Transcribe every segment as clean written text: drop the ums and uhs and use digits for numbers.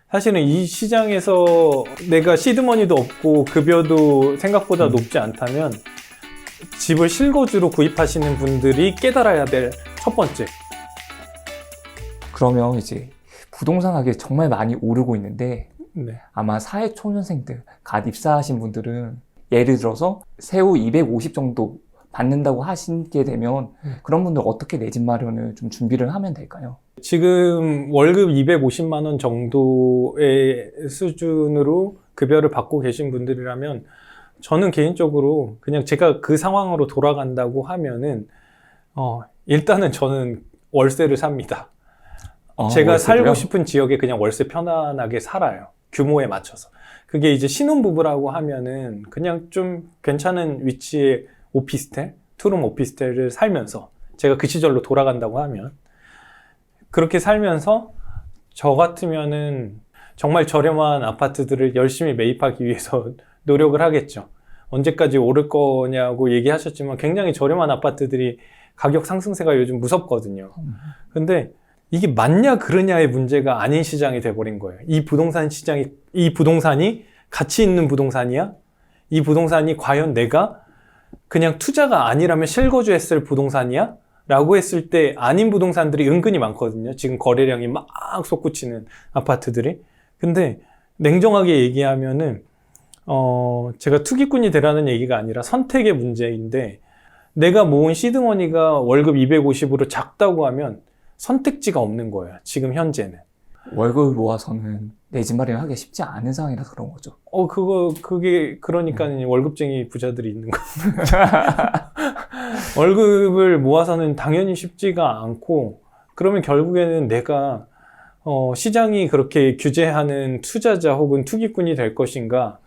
사실은 이 시장에서 내가 시드머니도 없고 급여도 생각보다 높지 않다면 집을 실거주로 구입하시는 분들이 깨달아야 될 첫 번째. 그러면 이제 부동산 가격이 정말 많이 오르고 있는데 네. 아마 사회초년생들, 갓 입사하신 분들은 예를 들어서 세후 250 정도 받는다고 하시게 되면 그런 분들 어떻게 내 집 마련을 좀 준비를 하면 될까요? 지금 월급 250만 원 정도의 수준으로 급여를 받고 계신 분들이라면 저는 개인적으로 그냥 제가 그 상황으로 돌아간다고 하면은 일단은 저는 월세를 삽니다. 제가 월세도요? 살고 싶은 지역에 그냥 월세 편안하게 살아요. 규모에 맞춰서. 그게 이제 신혼부부라고 하면은 그냥 좀 괜찮은 위치의 오피스텔, 투룸 오피스텔을 살면서 제가 그 시절로 돌아간다고 하면 그렇게 살면서 저 같으면은 정말 저렴한 아파트들을 열심히 매입하기 위해서 노력을 하겠죠. 언제까지 오를 거냐고 얘기하셨지만 굉장히 저렴한 아파트들이 가격 상승세가 요즘 무섭거든요. 근데 이게 맞냐 그러냐의 문제가 아닌 시장이 돼버린 거예요. 이 부동산이 가치 있는 부동산이야? 이 부동산이 과연 내가 그냥 투자가 아니라면 실거주했을 부동산이야? 라고 했을 때 아닌 부동산들이 은근히 많거든요. 지금 거래량이 막 솟구치는 아파트들이. 근데 냉정하게 얘기하면은 제가 투기꾼이 되라는 얘기가 아니라 선택의 문제인데 내가 모은 시드머니가 월급 250으로 작다고 하면 선택지가 없는 거예요. 지금 현재는. 월급을 모아서는 내 집 마련하기 쉽지 않은 상황이라서 그런 거죠. 그게 그러니까 월급쟁이 부자들이 있는 거. 월급을 모아서는 당연히 쉽지가 않고 그러면 결국에는 내가 시장이 그렇게 규제하는 투자자 혹은 투기꾼이 될 것인가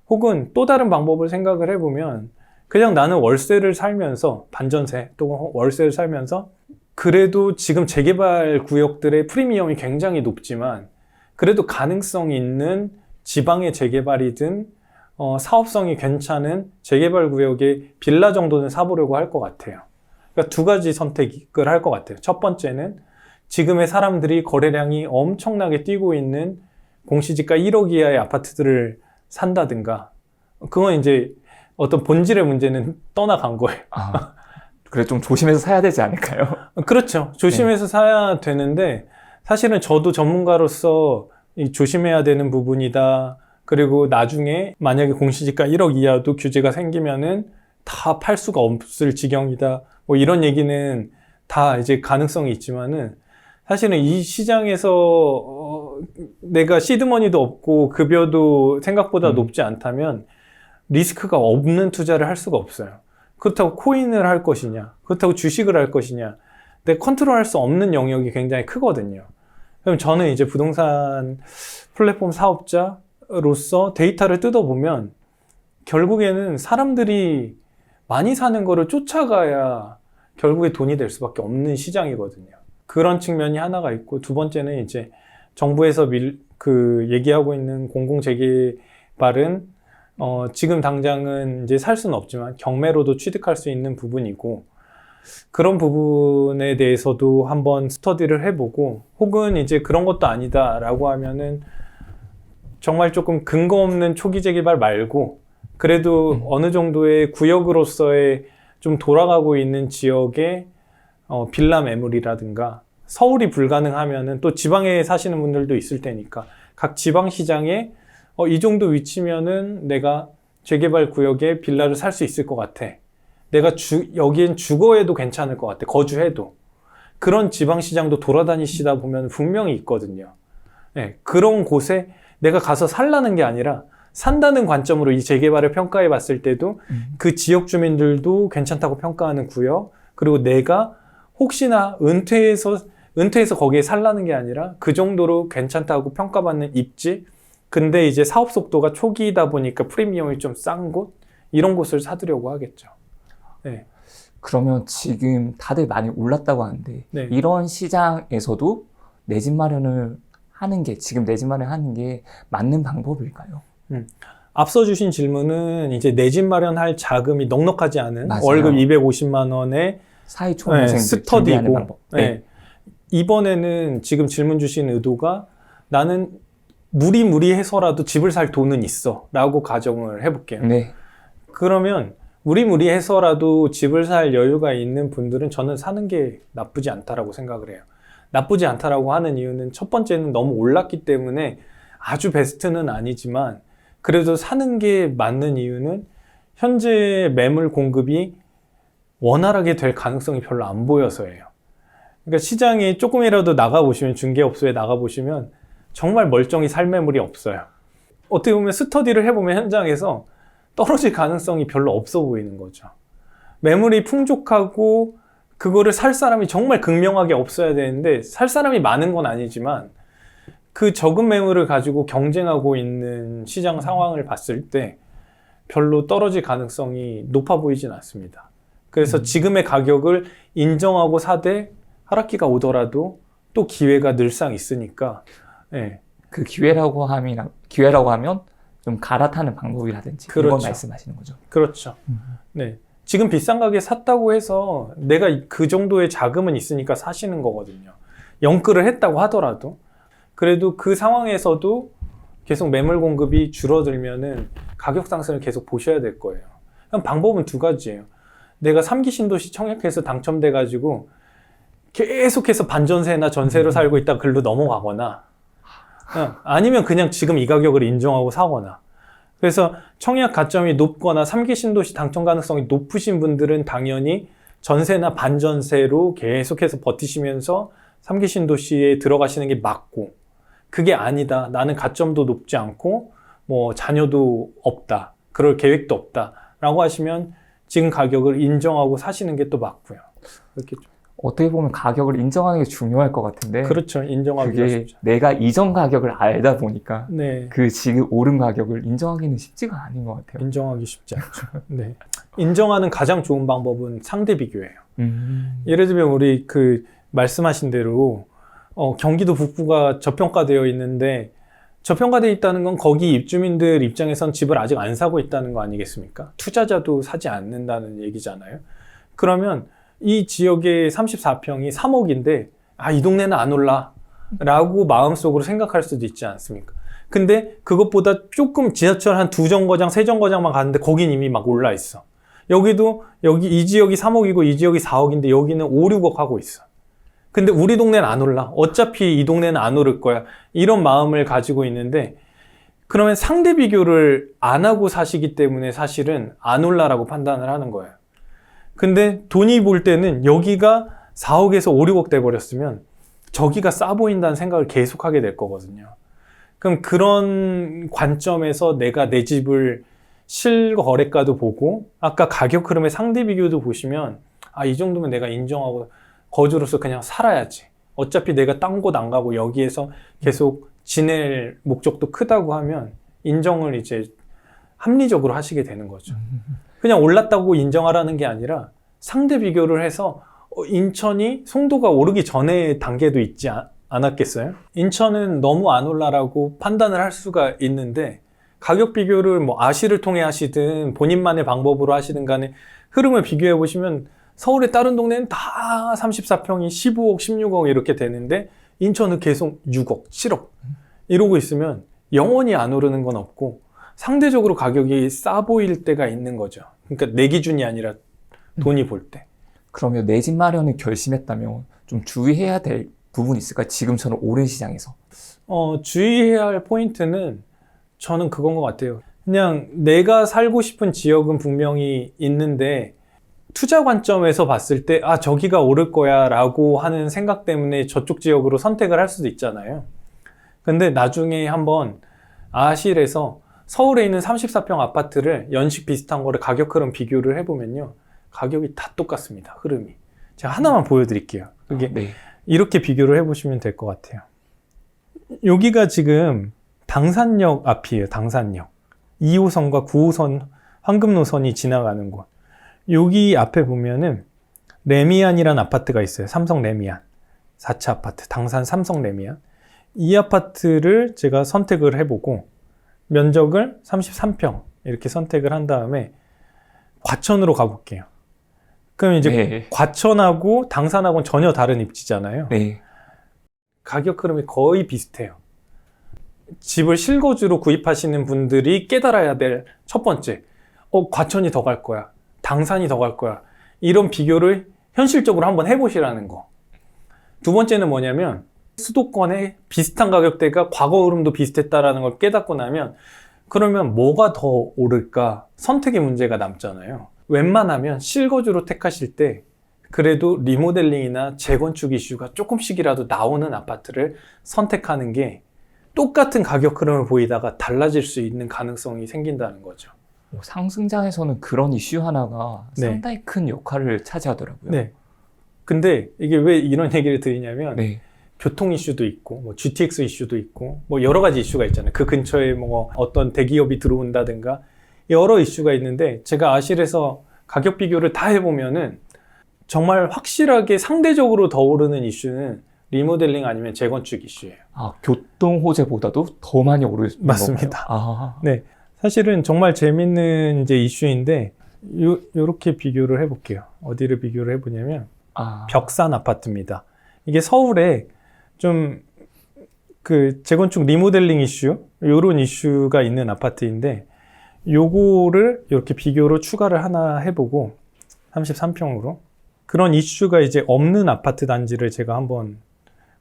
혹은 또 다른 방법을 생각을 해보면 그냥 나는 월세를 살면서 반전세 또는 월세를 살면서 그래도 지금 재개발 구역들의 프리미엄이 굉장히 높지만 그래도 가능성이 있는 지방의 재개발이든 사업성이 괜찮은 재개발 구역의 빌라 정도는 사보려고 할 것 같아요. 그러니까 두 가지 선택을 할 것 같아요. 첫 번째는 지금의 사람들이 거래량이 엄청나게 뛰고 있는 공시지가 1억 이하의 아파트들을 산다든가 그건 이제 어떤 본질의 문제는 떠나간 거예요. 그래 좀 조심해서 사야 되지 않을까요? 그렇죠. 조심해서 사야 되는데 사실은 저도 전문가로서 조심해야 되는 부분이다. 그리고 나중에 만약에 공시지가 1억 이하도 규제가 생기면은 다 팔 수가 없을 지경이다. 뭐 이런 얘기는 다 이제 가능성이 있지만은 사실은 이 시장에서 내가 시드머니도 없고 급여도 생각보다 높지 않다면 리스크가 없는 투자를 할 수가 없어요. 그렇다고 코인을 할 것이냐, 그렇다고 주식을 할 것이냐, 내가 컨트롤할 수 없는 영역이 굉장히 크거든요. 그럼 저는 이제 부동산 플랫폼 사업자로서 데이터를 뜯어보면 결국에는 사람들이 많이 사는 거를 쫓아가야 결국에 돈이 될 수밖에 없는 시장이거든요. 그런 측면이 하나가 있고 두 번째는 이제 정부에서 얘기하고 있는 공공재개발은 지금 당장은 이제 살 수는 없지만 경매로도 취득할 수 있는 부분이고 그런 부분에 대해서도 한번 스터디를 해보고 혹은 이제 그런 것도 아니다라고 하면은 정말 조금 근거 없는 초기 재개발 말고 그래도 어느 정도의 구역으로서의 좀 돌아가고 있는 지역의 빌라 매물이라든가 서울이 불가능하면은 또 지방에 사시는 분들도 있을 테니까 각 지방 시장에 이 정도 위치면은 내가 재개발 구역에 빌라를 살 수 있을 것 같아. 내가 여기엔 주거해도 괜찮을 것 같아. 거주해도. 그런 지방 시장도 돌아다니시다 보면 분명히 있거든요. 네, 그런 곳에 내가 가서 살라는 게 아니라 산다는 관점으로 이 재개발을 평가해 봤을 때도 그 지역 주민들도 괜찮다고 평가하는 구역 그리고 내가 혹시나 은퇴해서 거기에 살라는 게 아니라 그 정도로 괜찮다고 평가받는 입지 근데 이제 사업 속도가 초기이다 보니까 프리미엄이 좀 싼 곳? 이런 곳을 사두려고 하겠죠. 네. 그러면 지금 다들 많이 올랐다고 하는데 네. 이런 시장에서도 내 집 마련을 하는 게 지금 내 집 마련하는 게 맞는 방법일까요? 앞서 주신 질문은 이제 내 집 마련할 자금이 넉넉하지 않은 맞아요. 월급 250만 원의 사회초년생들 준비하는 방법. 네. 이번에는 지금 질문 주신 의도가 나는 무리무리해서라도 집을 살 돈은 있어 라고 가정을 해볼게요. 네. 그러면 무리무리해서라도 집을 살 여유가 있는 분들은 저는 사는 게 나쁘지 않다라고 생각을 해요. 나쁘지 않다라고 하는 이유는 첫 번째는 너무 올랐기 때문에 아주 베스트는 아니지만 그래도 사는 게 맞는 이유는 현재 매물 공급이 원활하게 될 가능성이 별로 안 보여서예요. 그러니까 시장에 조금이라도 나가보시면, 중개업소에 나가보시면 정말 멀쩡히 살 매물이 없어요. 어떻게 보면 스터디를 해보면 현장에서 떨어질 가능성이 별로 없어 보이는 거죠. 매물이 풍족하고 그거를 살 사람이 정말 극명하게 없어야 되는데 살 사람이 많은 건 아니지만 그 적은 매물을 가지고 경쟁하고 있는 시장 상황을 봤을 때 별로 떨어질 가능성이 높아 보이진 않습니다. 그래서 지금의 가격을 인정하고 사되 하락기가 오더라도 또 기회가 늘상 있으니까. 네. 그 기회라고 하면 좀 갈아타는 방법이라든지 이런 그렇죠. 말씀하시는 거죠. 그렇죠. 네. 지금 비싼 가격에 샀다고 해서 내가 그 정도의 자금은 있으니까 사시는 거거든요. 영끌을 했다고 하더라도. 그래도 그 상황에서도 계속 매물 공급이 줄어들면은 가격 상승을 계속 보셔야 될 거예요. 그럼 방법은 두 가지예요. 내가 3기 신도시 청약해서 당첨돼가지고 계속해서 반전세나 전세로 살고 있다 글로 넘어가거나 아니면 그냥 지금 이 가격을 인정하고 사거나. 그래서 청약 가점이 높거나 3기 신도시 당첨 가능성이 높으신 분들은 당연히 전세나 반전세로 계속해서 버티시면서 3기 신도시에 들어가시는 게 맞고, 그게 아니다, 나는 가점도 높지 않고 뭐 자녀도 없다, 그럴 계획도 없다 라고 하시면 지금 가격을 인정하고 사시는 게 또 맞고요. 그렇게 좀. 어떻게 보면 가격을 인정하는 게 중요할 것 같은데 그렇죠. 인정하기가 그게 쉽죠. 내가 이전 가격을 알다 보니까 네. 그 지금 오른 가격을 인정하기는 쉽지가 않은 것 같아요. 인정하기 쉽지 않죠. 네. 인정하는 가장 좋은 방법은 상대 비교예요. 예를 들면 우리 그 말씀하신 대로 경기도 북부가 저평가되어 있는데, 저평가되어 있다는 건 거기 입주민들 입장에선 집을 아직 안 사고 있다는 거 아니겠습니까? 투자자도 사지 않는다는 얘기잖아요. 그러면 이 지역의 34평이 3억인데 이 동네는 안 올라 라고 마음속으로 생각할 수도 있지 않습니까? 근데 그것보다 조금 지하철 한 2정거장, 3정거장만 가는데 거긴 이미 막 올라 있어. 여기도 이 지역이 3억이고 이 지역이 4억인데 여기는 5, 6억 하고 있어. 근데 우리 동네는 안 올라. 어차피 이 동네는 안 오를 거야. 이런 마음을 가지고 있는데, 그러면 상대 비교를 안 하고 사시기 때문에 사실은 안 올라라고 판단을 하는 거예요. 근데 돈이 볼 때는 여기가 4억에서 5, 6억 돼 버렸으면 저기가 싸 보인다는 생각을 계속 하게 될 거거든요. 그럼 그런 관점에서 내가 내 집을 실거래가도 보고, 아까 가격 흐름의 상대 비교도 보시면 이 정도면 내가 인정하고 거주로서 그냥 살아야지. 어차피 내가 딴 곳 안 가고 여기에서 계속 지낼 목적도 크다고 하면 인정을 이제 합리적으로 하시게 되는 거죠. 그냥 올랐다고 인정하라는 게 아니라 상대 비교를 해서 인천이 송도가 오르기 전에 단계도 있지 않았겠어요? 인천은 너무 안 올라라고 판단을 할 수가 있는데, 가격 비교를 뭐 아시를 통해 하시든 본인만의 방법으로 하시든 간에 흐름을 비교해 보시면 서울의 다른 동네는 다 34평이 15억, 16억 이렇게 되는데 인천은 계속 6억, 7억 이러고 있으면 영원히 안 오르는 건 없고 상대적으로 가격이 싸 보일 때가 있는 거죠. 그러니까 내 기준이 아니라 돈이 볼 때. 그러면 내 집 마련을 결심했다면 좀 주의해야 될 부분이 있을까요? 지금처럼 오른 시장에서. 주의해야 할 포인트는 저는 그건 것 같아요. 그냥 내가 살고 싶은 지역은 분명히 있는데 투자 관점에서 봤을 때 저기가 오를 거야 라고 하는 생각 때문에 저쪽 지역으로 선택을 할 수도 있잖아요. 근데 나중에 한번 아실에서 서울에 있는 34평 아파트를 연식 비슷한 거를 가격 흐름 비교를 해보면요, 가격이 다 똑같습니다. 흐름이. 제가 하나만 보여드릴게요. 이게 네. 이렇게 비교를 해보시면 될 것 같아요. 여기가 지금 당산역 앞이에요. 당산역 2호선과 9호선 황금노선이 지나가는 곳. 여기 앞에 보면은 레미안이라는 아파트가 있어요. 삼성 레미안 4차 아파트, 당산 삼성 레미안. 이 아파트를 제가 선택을 해보고 면적을 33평 이렇게 선택을 한 다음에 과천으로 가볼게요. 그럼 이제 네. 과천하고 당산하고는 전혀 다른 입지잖아요. 네. 가격 흐름이 거의 비슷해요. 집을 실거주로 구입하시는 분들이 깨달아야 될 첫 번째, 과천이 더 갈 거야. 당산이 더 갈 거야. 이런 비교를 현실적으로 한번 해보시라는 거. 두 번째는 뭐냐면 수도권에 비슷한 가격대가 과거 흐름도 비슷했다라는 걸 깨닫고 나면 그러면 뭐가 더 오를까? 선택의 문제가 남잖아요. 웬만하면 실거주로 택하실 때 그래도 리모델링이나 재건축 이슈가 조금씩이라도 나오는 아파트를 선택하는 게 똑같은 가격 흐름을 보이다가 달라질 수 있는 가능성이 생긴다는 거죠. 상승장에서는 그런 이슈 하나가 네. 상당히 큰 역할을 차지하더라고요. 네. 근데 이게 왜 이런 얘기를 드리냐면 네. 교통 이슈도 있고 뭐 GTX 이슈도 있고 뭐 여러 가지 이슈가 있잖아요. 그 근처에 뭐 어떤 대기업이 들어온다든가 여러 이슈가 있는데 제가 아실에서 가격 비교를 다 해보면은 정말 확실하게 상대적으로 더 오르는 이슈는 리모델링 아니면 재건축 이슈예요. 교통 호재보다도 더 많이 오르는 맞습니다. 건가요? 네. 사실은 정말 재밌는 이제 이슈인데 요렇게 비교를 해볼게요. 어디를 비교를 해보냐면 벽산 아파트입니다. 이게 서울에 좀 그 재건축 리모델링 이슈 요런 이슈가 있는 아파트인데 요거를 이렇게 비교로 추가를 하나 해보고 33평으로 그런 이슈가 이제 없는 아파트 단지를 제가 한번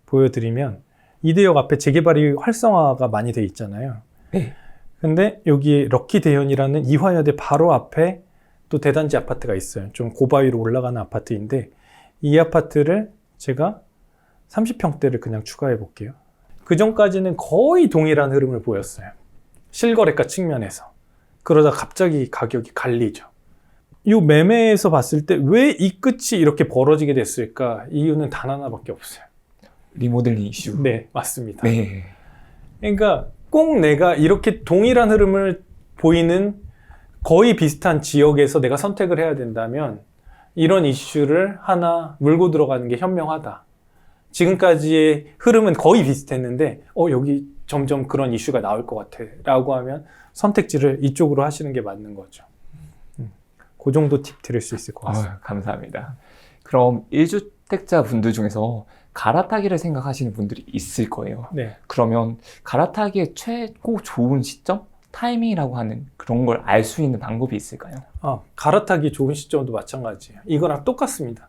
보여드리면 이대역 앞에 재개발이 활성화가 많이 돼 있잖아요. 네. 근데 여기 럭키 대현이라는 이화여대 바로 앞에 또 대단지 아파트가 있어요. 좀 고바위로 올라가는 아파트인데 이 아파트를 제가 30평대를 그냥 추가해 볼게요. 그 전까지는 거의 동일한 흐름을 보였어요. 실거래가 측면에서. 그러다 갑자기 가격이 갈리죠. 이 매매에서 봤을 때 왜 이 끝이 이렇게 벌어지게 됐을까? 이유는 단 하나밖에 없어요. 리모델링 이슈. 네, 맞습니다. 네. 그러니까 꼭 내가 이렇게 동일한 흐름을 보이는 거의 비슷한 지역에서 내가 선택을 해야 된다면 이런 이슈를 하나 물고 들어가는 게 현명하다. 지금까지의 흐름은 거의 비슷했는데 여기 점점 그런 이슈가 나올 것 같아 라고 하면 선택지를 이쪽으로 하시는 게 맞는 거죠. 그 정도 팁 드릴 수 있을 것 같습니다. 감사합니다. 그럼 1주택자 분들 중에서 갈아타기를 생각하시는 분들이 있을 거예요. 네. 그러면 갈아타기의 최고 좋은 시점? 타이밍이라고 하는 그런 걸 알 수 있는 방법이 있을까요? 갈아타기 좋은 시점도 마찬가지예요. 이거랑 똑같습니다.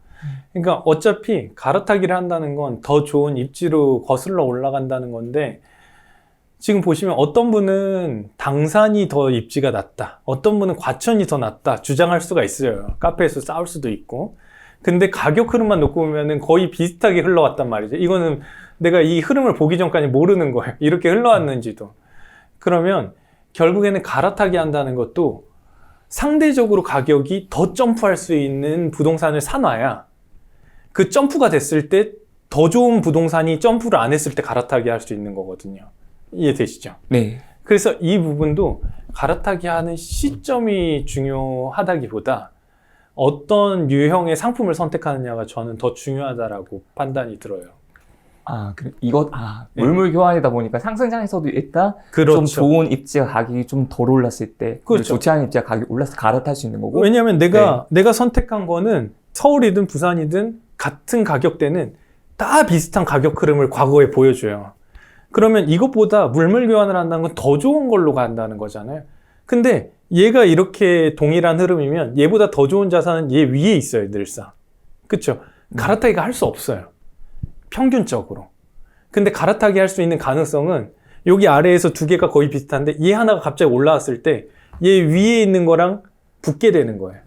그러니까 어차피 갈아타기를 한다는 건 더 좋은 입지로 거슬러 올라간다는 건데 지금 보시면 어떤 분은 당산이 더 입지가 낮다. 어떤 분은 과천이 더 낫다. 주장할 수가 있어요. 카페에서 싸울 수도 있고. 근데 가격 흐름만 놓고 보면은 거의 비슷하게 흘러왔단 말이죠. 이거는 내가 이 흐름을 보기 전까지 모르는 거예요. 이렇게 흘러왔는지도. 그러면 결국에는 갈아타기 한다는 것도 상대적으로 가격이 더 점프할 수 있는 부동산을 사놔야 그 점프가 됐을 때 더 좋은 부동산이 점프를 안 했을 때 갈아타기 할 수 있는 거거든요. 이해되시죠? 네. 그래서 이 부분도 갈아타기 하는 시점이 중요하다기보다 어떤 유형의 상품을 선택하느냐가 저는 더 중요하다라고 판단이 들어요. 네. 물물 교환이다 보니까 상승장에서도 일단 그렇죠. 좀 좋은 입지가 가격이 좀 덜 올랐을 때, 그렇죠. 좋지 않은 입지가 가격이 올랐을 때 갈아탈 수 있는 거고. 왜냐하면 내가 선택한 거는 서울이든 부산이든 같은 가격대는 다 비슷한 가격 흐름을 과거에 보여줘요. 그러면 이것보다 물물 교환을 한다는 건 더 좋은 걸로 간다는 거잖아요. 근데 얘가 이렇게 동일한 흐름이면 얘보다 더 좋은 자산은 얘 위에 있어요, 늘상. 그쵸? 갈아타기가 할 수 없어요. 평균적으로. 근데 갈아타기 할 수 있는 가능성은 여기 아래에서 두 개가 거의 비슷한데 얘 하나가 갑자기 올라왔을 때 얘 위에 있는 거랑 붙게 되는 거예요.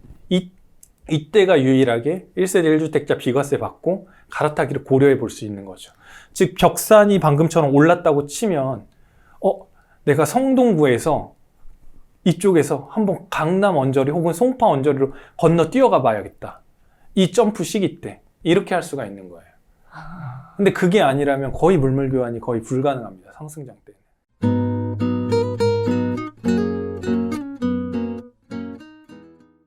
이때가 유일하게 1세대 1주택자 비과세 받고 갈아타기를 고려해 볼 수 있는 거죠. 즉 벽산이 방금처럼 올랐다고 치면 내가 성동구에서 이쪽에서 한번 강남 언저리 혹은 송파 언저리로 건너 뛰어가 봐야겠다. 이 점프 시기 때 이렇게 할 수가 있는 거예요. 근데 그게 아니라면 거의 물물 교환이 거의 불가능합니다. 상승장 때.